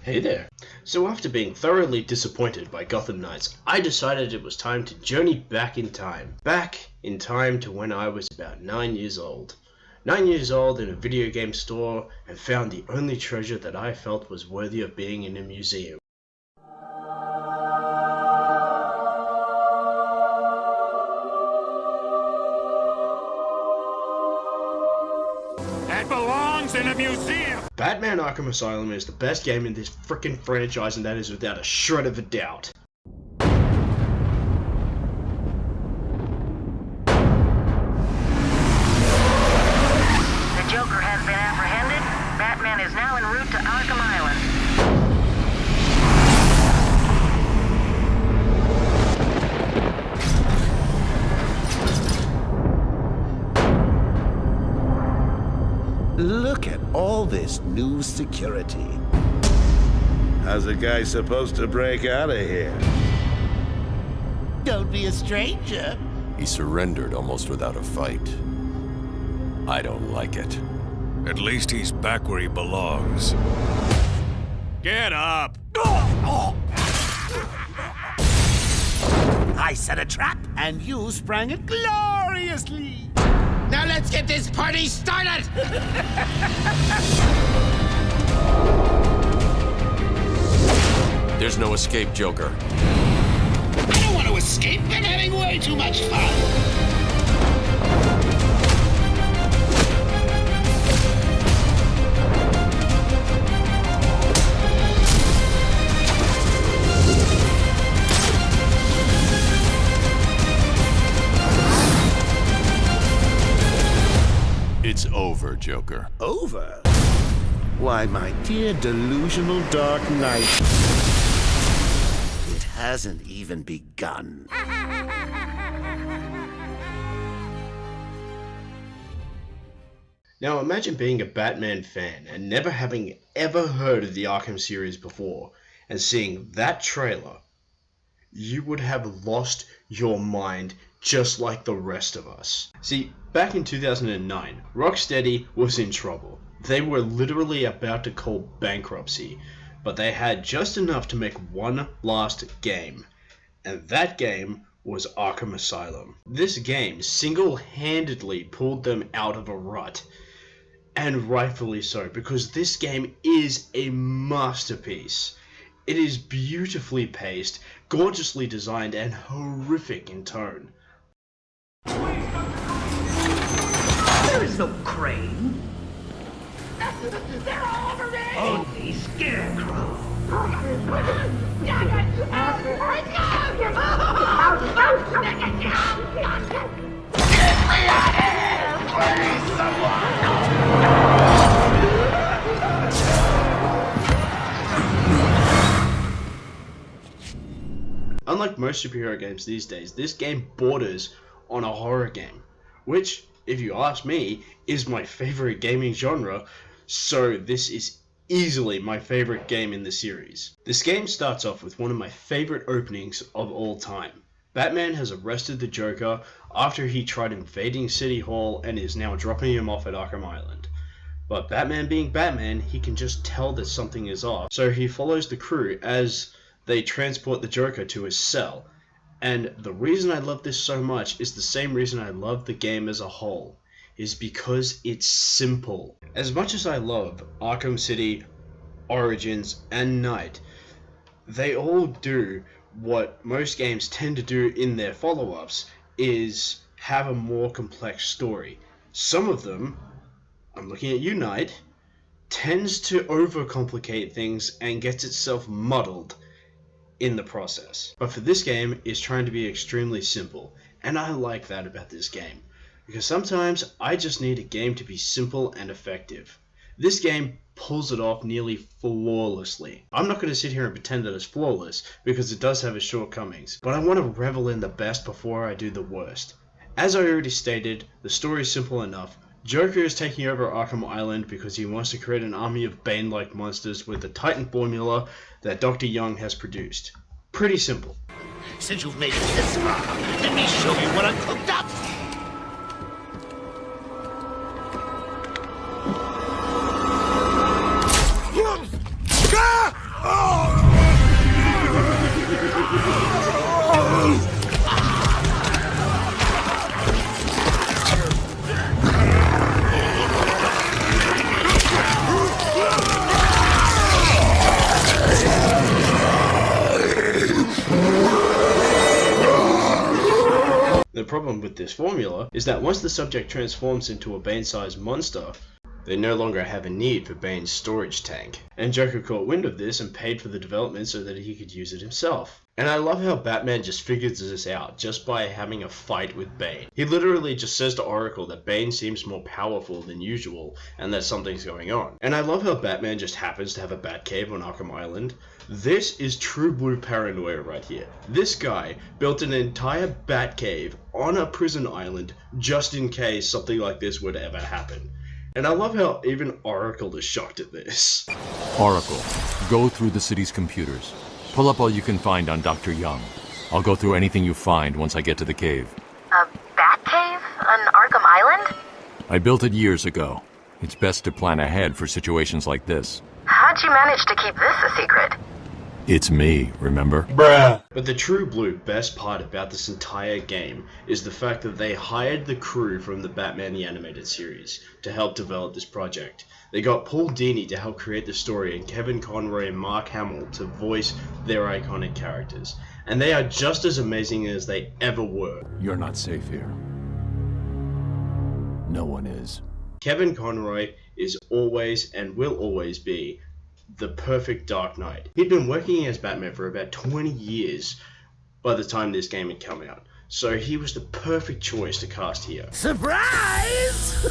Hey there. So after being thoroughly disappointed by Gotham Knights, I decided it was time to journey back in time. Back in time to when I was about 9 years old. 9 years old in a video game store and found the only treasure that I felt was worthy of being in a museum. That belongs in a museum! Batman Arkham Asylum is the best game in this frickin' franchise, and that is without a shred of a doubt. The Joker has been apprehended. Batman is now en route to Arkham Island. Look at all this new security. How's a guy supposed to break out of here? Don't be a stranger. He surrendered almost without a fight. I don't like it. At least he's back where he belongs. Get up! I set a trap, and you sprang it gloriously. Now let's get this party started! There's no escape, Joker. I don't want to escape. I'm having way too much fun. It's over, Joker. Over? Why, my dear delusional Dark Knight, it hasn't even begun. Now imagine being a Batman fan and never having ever heard of the Arkham series before, and seeing that trailer. You would have lost your mind just like the rest of us. See, back in 2009, Rocksteady was in trouble. They were literally about to call bankruptcy, but they had just enough to make one last game, and that game was Arkham Asylum. This game single-handedly pulled them out of a rut, and rightfully so, because this game is a masterpiece. It is beautifully paced, gorgeously designed, and horrific in tone. There is no crane. They're all over me! Only Scarecrow. Get me out of here! Please, someone! Unlike most superhero games these days, this game borders on a horror game, which, if you ask me, is my favorite gaming genre, so this is easily my favorite game in the series. This game starts off with one of my favorite openings of all time. Batman has arrested the Joker after he tried invading City Hall and is now dropping him off at Arkham Island. But Batman being Batman, he can just tell that something is off, so he follows the crew as they transport the Joker to his cell. And the reason I love this so much is the same reason I love the game as a whole, is because it's simple. As much as I love Arkham City, Origins, and Knight, they all do what most games tend to do in their follow-ups, is have a more complex story. Some of them, I'm looking at you, Knight, tends to overcomplicate things and gets itself muddled in the process. But for this game, it's trying to be extremely simple, and I like that about this game, because sometimes I just need a game to be simple and effective. This game pulls it off nearly flawlessly. I'm not going to sit here and pretend that it's flawless, because it does have its shortcomings, but I want to revel in the best before I do the worst. As I already stated, the story is simple enough. Joker is taking over Arkham Island because he wants to create an army of Bane-like monsters with the Titan formula that Dr. Young has produced. Pretty simple. Since you've made it this far, let me show you what I've cooked up. The problem with this formula is that once the subject transforms into a Bane-sized monster, they no longer have a need for Bane's storage tank. And Joker caught wind of this and paid for the development so that he could use it himself. And I love how Batman just figures this out just by having a fight with Bane. He literally just says to Oracle that Bane seems more powerful than usual and that something's going on. And I love how Batman just happens to have a Batcave on Arkham Island. This is true blue paranoia right here. This guy built an entire Batcave on a prison island just in case something like this would ever happen. And I love how even Oracle is shocked at this. Oracle, go through the city's computers. Pull up all you can find on Dr. Young. I'll go through anything you find once I get to the cave. A bat cave on Arkham Island? I built it years ago. It's best to plan ahead for situations like this. How'd you manage to keep this a secret? It's me, remember? But the true blue best part about this entire game is the fact that they hired the crew from the Batman the Animated Series to help develop this project. They got Paul Dini to help create the story and Kevin Conroy and Mark Hamill to voice their iconic characters. And they are just as amazing as they ever were. You're not safe here. No one is. Kevin Conroy is always and will always be the perfect Dark Knight. He'd been working as Batman for about 20 years by the time this game had come out, so he was the perfect choice to cast here. Surprise!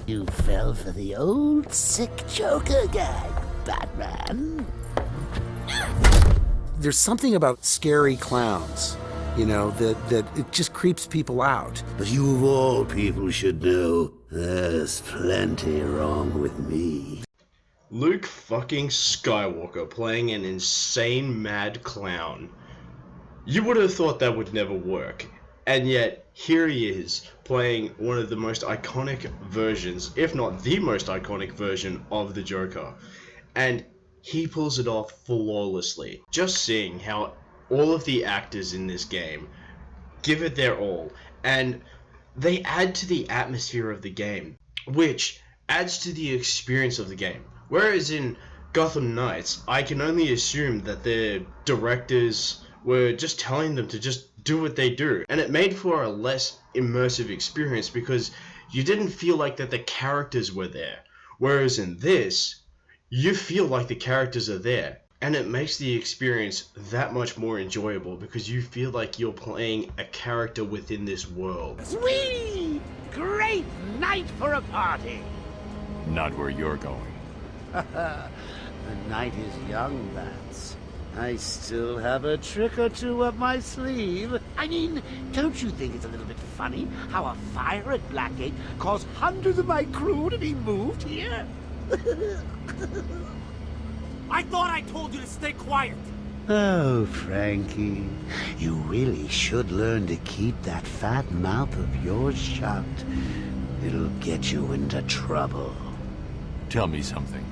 You fell for the old sick Joker guy, Batman. There's something about scary clowns, you know, that it just creeps people out. But you of all people should know, there's plenty wrong with me. Luke fucking Skywalker playing an insane mad clown. You would have thought that would never work, and yet here he is playing one of the most iconic versions, if not the most iconic version of the Joker, and he pulls it off flawlessly. Just seeing how all of the actors in this game give it their all, and they add to the atmosphere of the game, which adds to the experience of the game. Whereas in Gotham Knights, I can only assume that the directors were just telling them to just do what they do. And it made for a less immersive experience because you didn't feel like that the characters were there. Whereas in this, you feel like the characters are there. And it makes the experience that much more enjoyable because you feel like you're playing a character within this world. Sweet! Great night for a party! Not where you're going. The night is young, Bats. I still have a trick or two up my sleeve. I mean, don't you think it's a little bit funny how a fire at Blackgate caused hundreds of my crew to be moved here? I thought I told you to stay quiet. Oh, Frankie, you really should learn to keep that fat mouth of yours shut. It'll get you into trouble. Tell me something.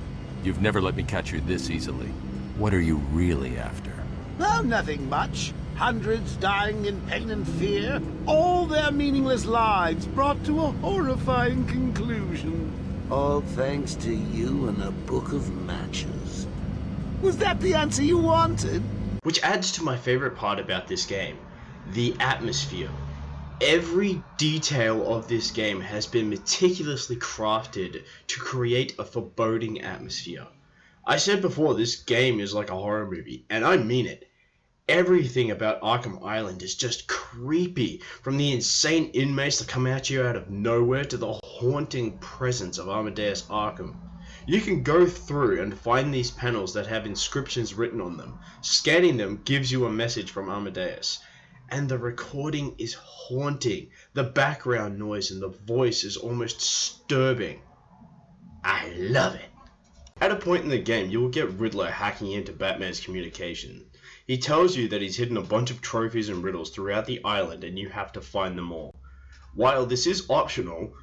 You've never let me catch you this easily. What are you really after? Oh, nothing much. Hundreds dying in pain and fear. All their meaningless lives brought to a horrifying conclusion. All thanks to you and a book of matches. Was that the answer you wanted? Which adds to my favorite part about this game, the atmosphere. Every detail of this game has been meticulously crafted to create a foreboding atmosphere. I said before, this game is like a horror movie, and I mean it. Everything about Arkham Island is just creepy, from the insane inmates that come at you out of nowhere to the haunting presence of Amadeus Arkham. You can go through and find these panels that have inscriptions written on them. Scanning them gives you a message from Amadeus. And the recording is haunting. The background noise and the voice is almost disturbing. I love it. At a point in the game, you will get Riddler hacking into Batman's communication. He tells you that he's hidden a bunch of trophies and riddles throughout the island and you have to find them all. While this is optional,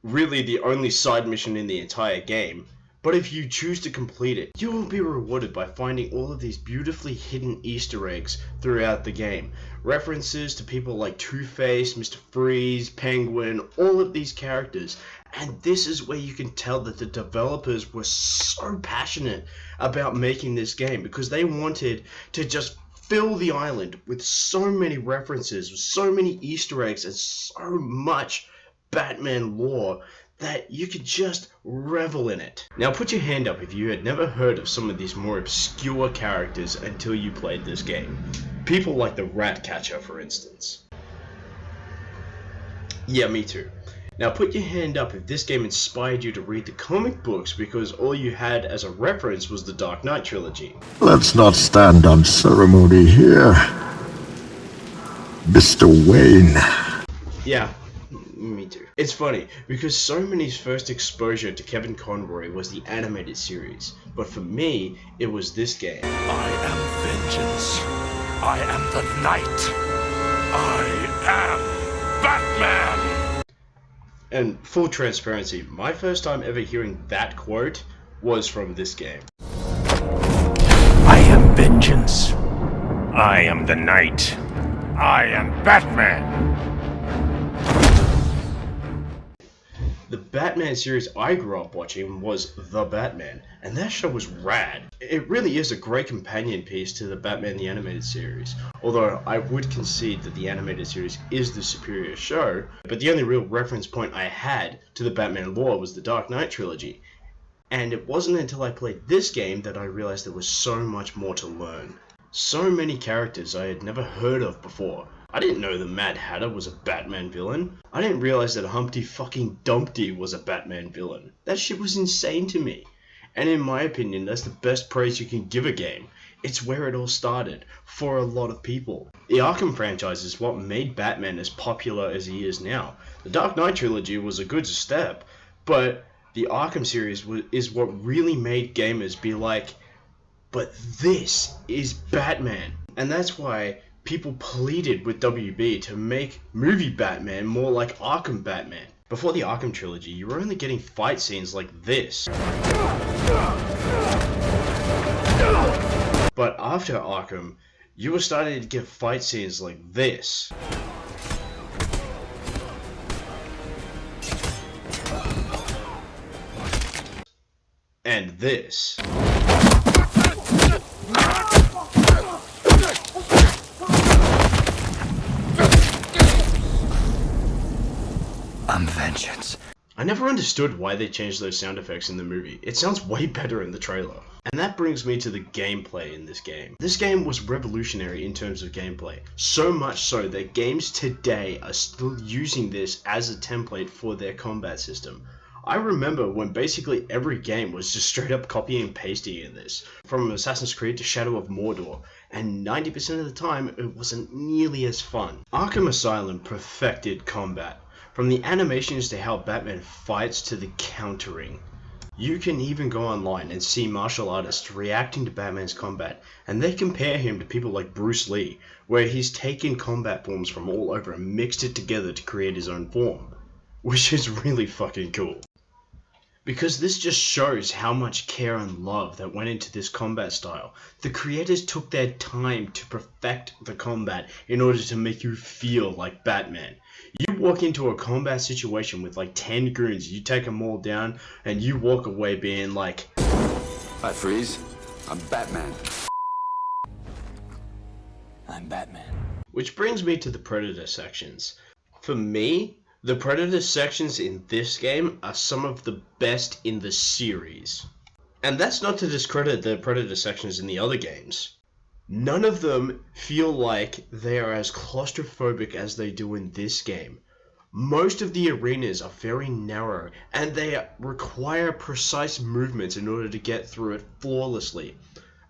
really the only side mission in the entire game. But if you choose to complete it, you will be rewarded by finding all of these beautifully hidden Easter eggs throughout the game. References to people like Two-Face, Mr. Freeze, Penguin, all of these characters. And this is where you can tell that the developers were so passionate about making this game, because they wanted to just fill the island with so many references, with so many Easter eggs, and so much Batman lore that you could just revel in it. Now put your hand up if you had never heard of some of these more obscure characters until you played this game. People like the Ratcatcher, for instance. Yeah, me too. Now put your hand up if this game inspired you to read the comic books because all you had as a reference was the Dark Knight trilogy. Let's not stand on ceremony here, Mr. Wayne. Yeah, me too. It's funny, because so many's first exposure to Kevin Conroy was the animated series, but for me, it was this game. I am vengeance. I am the night. I am Batman! And full transparency, my first time ever hearing that quote was from this game. I am vengeance. I am the night. I am Batman! The Batman series I grew up watching was The Batman, and that show was rad. It really is a great companion piece to the Batman the Animated Series, although I would concede that the animated series is the superior show, but the only real reference point I had to the Batman lore was the Dark Knight trilogy. And it wasn't until I played this game that I realized there was so much more to learn. So many characters I had never heard of before. I didn't know the Mad Hatter was a Batman villain. I didn't realize that Humpty fucking Dumpty was a Batman villain. That shit was insane to me. And in my opinion, that's the best praise you can give a game. It's where it all started, for a lot of people. The Arkham franchise is what made Batman as popular as he is now. The Dark Knight trilogy was a good step, but the Arkham series is what really made gamers be like, but this is Batman. And that's why people pleaded with WB to make movie Batman more like Arkham Batman. Before the Arkham trilogy, you were only getting fight scenes like this. But after Arkham, you were starting to get fight scenes like this. And this. I'm vengeance. I never understood why they changed those sound effects in the movie. It sounds way better in the trailer. And that brings me to the gameplay in this game. This game was revolutionary in terms of gameplay. So much so that games today are still using this as a template for their combat system. I remember when basically every game was just straight up copying and pasting in this. From Assassin's Creed to Shadow of Mordor. And 90% of the time, it wasn't nearly as fun. Arkham Asylum perfected combat. From the animations to how Batman fights to the countering. You can even go online and see martial artists reacting to Batman's combat, and they compare him to people like Bruce Lee, where he's taken combat forms from all over and mixed it together to create his own form. Which is really fucking cool. Because this just shows how much care and love that went into this combat style. The creators took their time to perfect the combat in order to make you feel like Batman. You walk into a combat situation with like 10 goons, you take them all down, and you walk away being like, Hi, Freeze. I'm Batman. I'm Batman. Which brings me to the Predator sections. For me, the Predator sections in this game are some of the best in the series. And that's not to discredit the Predator sections in the other games. None of them feel like they are as claustrophobic as they do in this game. Most of the arenas are very narrow, and they require precise movements in order to get through it flawlessly.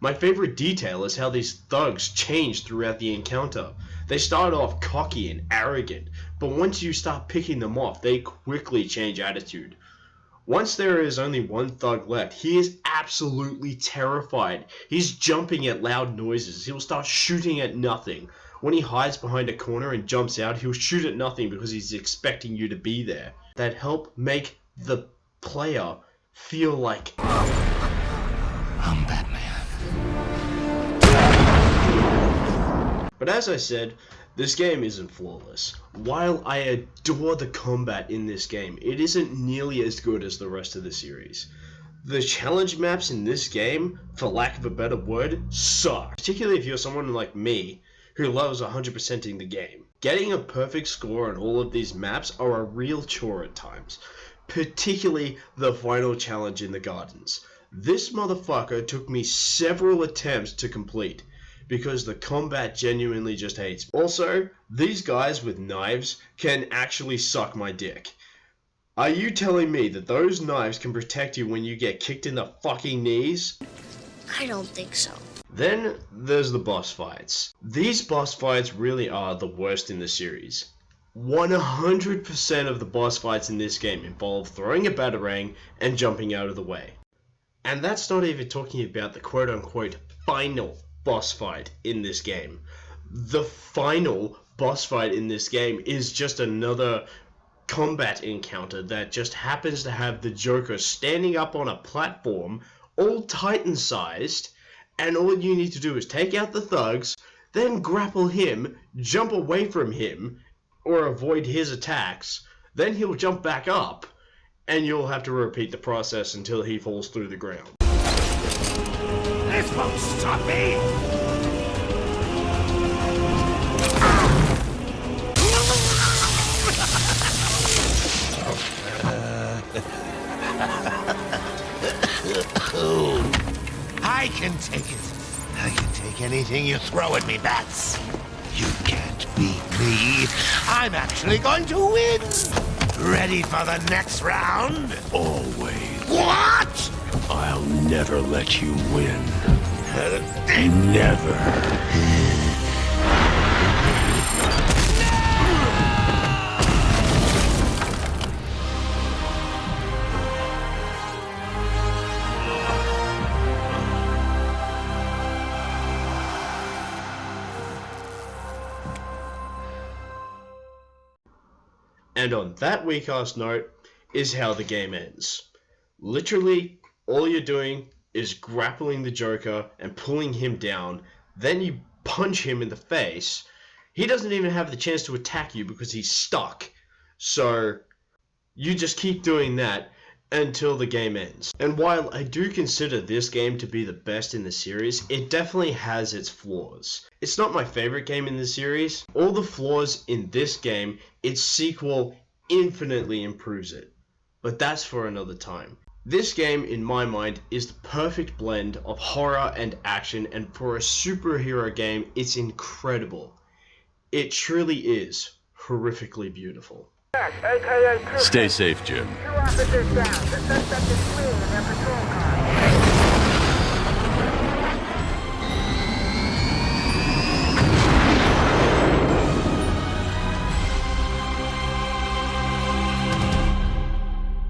My favorite detail is how these thugs change throughout the encounter. They start off cocky and arrogant, but once you start picking them off, they quickly change attitude. Once there is only one thug left, he is absolutely terrified. He's jumping at loud noises. He'll start shooting at nothing. When he hides behind a corner and jumps out, he'll shoot at nothing because he's expecting you to be there. that help make the player feel like I'm Batman. But as I said, this game isn't flawless. While I adore the combat in this game, it isn't nearly as good as the rest of the series. The challenge maps in this game, for lack of a better word, suck. Particularly if you're someone like me, who loves 100%ing the game. Getting a perfect score on all of these maps are a real chore at times. Particularly the final challenge in the gardens. This motherfucker took me several attempts to complete, because the combat genuinely just hates me. Also, these guys with knives can actually suck my dick. Are you telling me that those knives can protect you when you get kicked in the fucking knees? I don't think so. Then there's the boss fights. These boss fights really are the worst in the series. 100% of the boss fights in this game involve throwing a batarang and jumping out of the way. And that's not even talking about the quote-unquote final boss fight in this game. The final boss fight in this game is just another combat encounter that just happens to have the Joker standing up on a platform, all Titan-sized, and all you need to do is take out the thugs, then grapple him, jump away from him, or avoid his attacks, then he'll jump back up, and you'll have to repeat the process until he falls through the ground. This won't stop me! I can take it. I can take anything you throw at me, Bats. You can't beat me. I'm actually going to win. Ready for the next round? Always. What? I'll never let you win. Never. And on that weak-ass note is how the game ends. Literally, all you're doing is grappling the Joker and pulling him down, then you punch him in the face. He doesn't even have the chance to attack you because he's stuck. So, you just keep doing that until the game ends. And while I do consider this game to be the best in the series, it definitely has its flaws. It's not my favorite game in the series. All the flaws in this game, its sequel infinitely improves it. But that's for another time. This game, in my mind, is the perfect blend of horror and action, and for a superhero game, it's incredible. It truly is horrifically beautiful. Stay safe, Jim. 2 officers down. The suspect is fleeing in their patrol car.